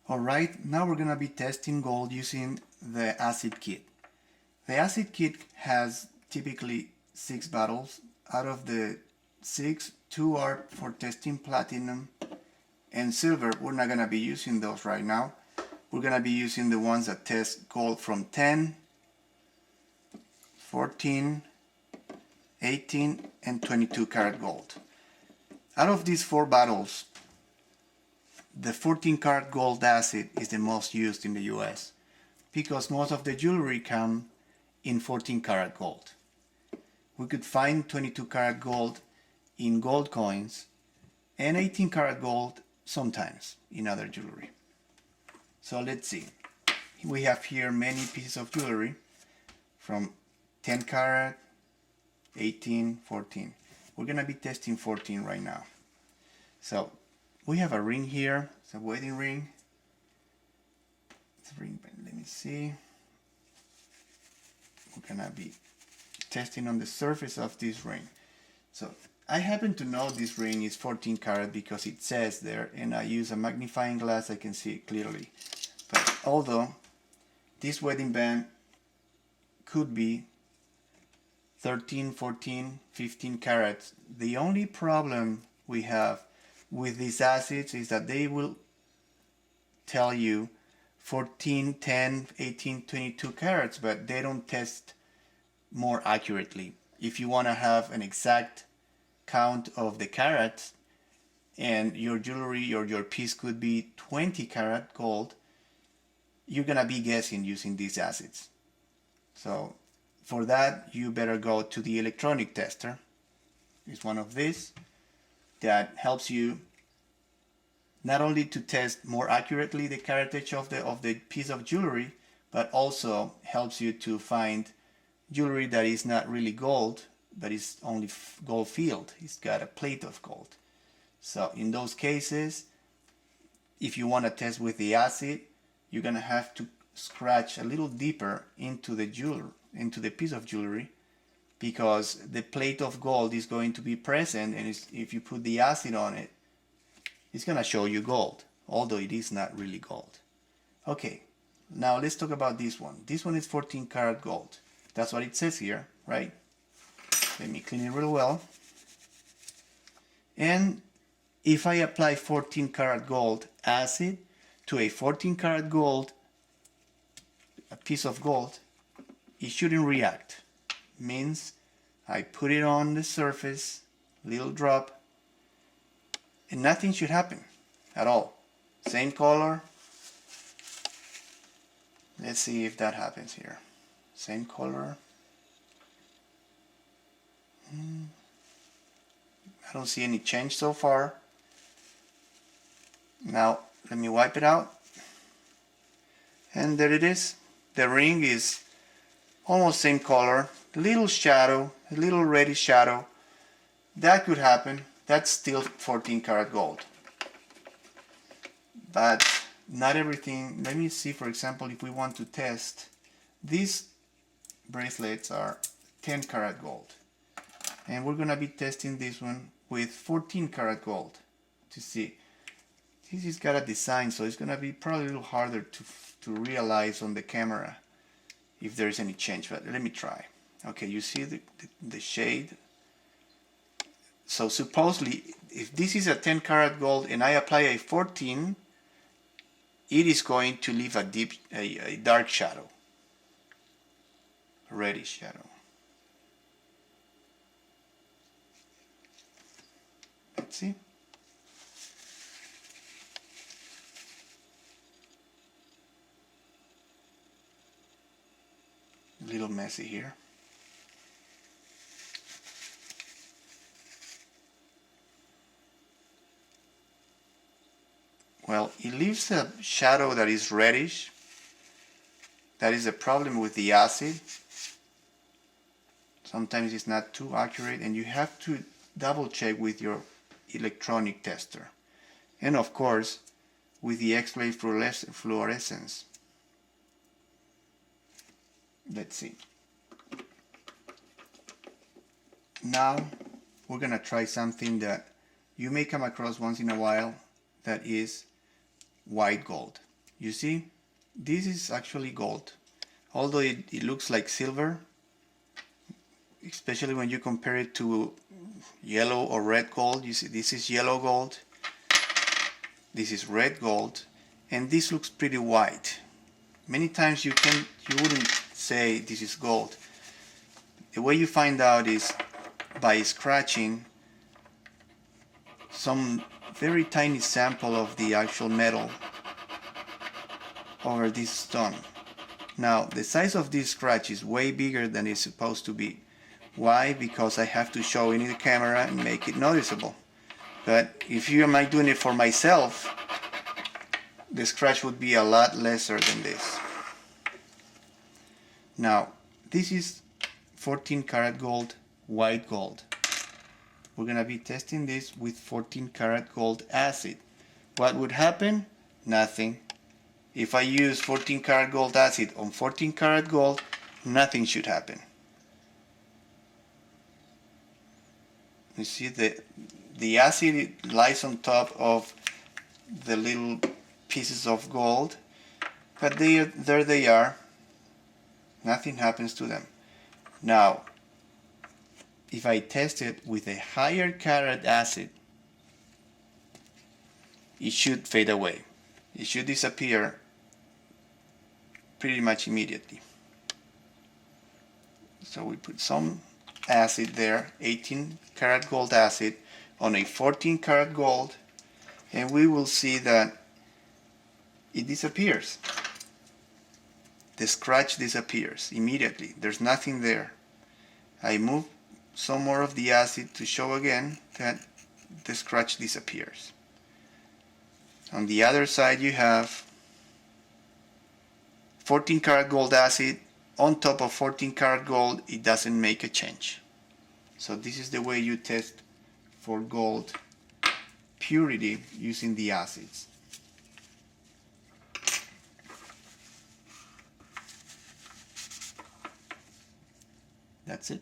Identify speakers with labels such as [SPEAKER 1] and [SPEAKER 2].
[SPEAKER 1] Alright, now we're gonna be testing gold using the acid kit. The acid kit has typically 6 bottles. Out of the 6, 2 are for testing platinum and silver. We're not gonna be using those right now. We're gonna be using the ones that test gold from 10, 14, 18, and 22 karat gold. Out of these 4 bottles, the 14 karat gold acid is the most used in the US because most of the jewelry come in 14 karat gold. We could find 22 karat gold in gold coins and 18 karat gold sometimes in other jewelry. So let's see. We have here many pieces of jewelry from 10 karat, 18, 14. We're gonna be testing 14 right now. So we have a ring here. It's a wedding ring. It's a ring, let me see. We're gonna be testing on the surface of this ring. So I happen to know this ring is 14 karat because it says there, and I use a magnifying glass, I can see it clearly. But although this wedding band could be 13, 14, 15 carats, the only problem we have with these acids is that they will tell you 14, 10, 18, 22 carats, but they don't test more accurately. If you want to have an exact count of the carats and your jewelry or your piece could be 20 karat gold, you're gonna be guessing using these acids. So for that, you better go to the electronic tester. It's one of these that helps you not only to test more accurately the caratage of the piece of jewelry, but also helps you to find jewelry that is not really gold, but is only gold filled. It's got a plate of gold. So in those cases, if you want to test with the acid, you're gonna have to scratch a little deeper into the piece of jewelry, because the plate of gold is going to be present, and if you put the acid on it, it's gonna show you gold, although it is not really gold. Okay, now let's talk about this one. This one is 14 karat gold. That's what it says here, right? Let me clean it real well. And if I apply 14 karat gold acid to a 14 karat gold, a piece of gold, it shouldn't react. Means I put it on the surface, little drop, and nothing should happen at all. Same color. Let's see if that happens here. Same color. I don't see any change so far. Now let me wipe it out. And there it is. The ring is almost same color. Little shadow, a little reddish shadow. That could happen. That's still 14 karat gold. But not everything. Let me see, for example, if we want to test. These bracelets are 10 karat gold. And we're going to be testing this one with 14 karat gold to see. This has got a design, so it's going to be probably a little harder to realize on the camera if there's any change, but let me try. Okay, you see the shade. So supposedly, if this is a 10 karat gold and I apply a 14, it is going to leave a dark shadow, a reddish shadow. Let's see. A little messy here. Well, it leaves a shadow that is reddish. That is a problem with the acid. Sometimes it's not too accurate, and you have to double check with your electronic tester. And of course, with the X-ray fluorescence. Let's see. Now we're gonna try something that you may come across once in a while, that is white gold. You see, this is actually gold. Although it looks like silver, especially when you compare it to yellow or red gold. You see, this is yellow gold, this is red gold, and this looks pretty white. Many times you wouldn't say this is gold. The way you find out is by scratching some very tiny sample of the actual metal over this stone. Now the size of this scratch is way bigger than it's supposed to be. Why? Because I have to show it in the camera and make it noticeable. But if you am I doing it for myself, the scratch would be a lot lesser than this. Now this is 14 karat gold, white gold. We're gonna be testing this with 14 karat gold acid. What would happen? Nothing. If I use 14 karat gold acid on 14 karat gold, nothing should happen. You see the acid lies on top of the little pieces of gold, but there they are. Nothing happens to them. Now, if I test it with a higher karat acid, it should fade away. It should disappear pretty much immediately. So we put some acid there, 18 karat gold acid on a 14 karat gold, and we will see that it disappears. The scratch disappears immediately. There's nothing there. I move some more of the acid to show again that the scratch disappears. On the other side you have 14 karat gold acid on top of 14 karat gold. It doesn't make a change. So this is the way you test for gold purity using the acids. That's it.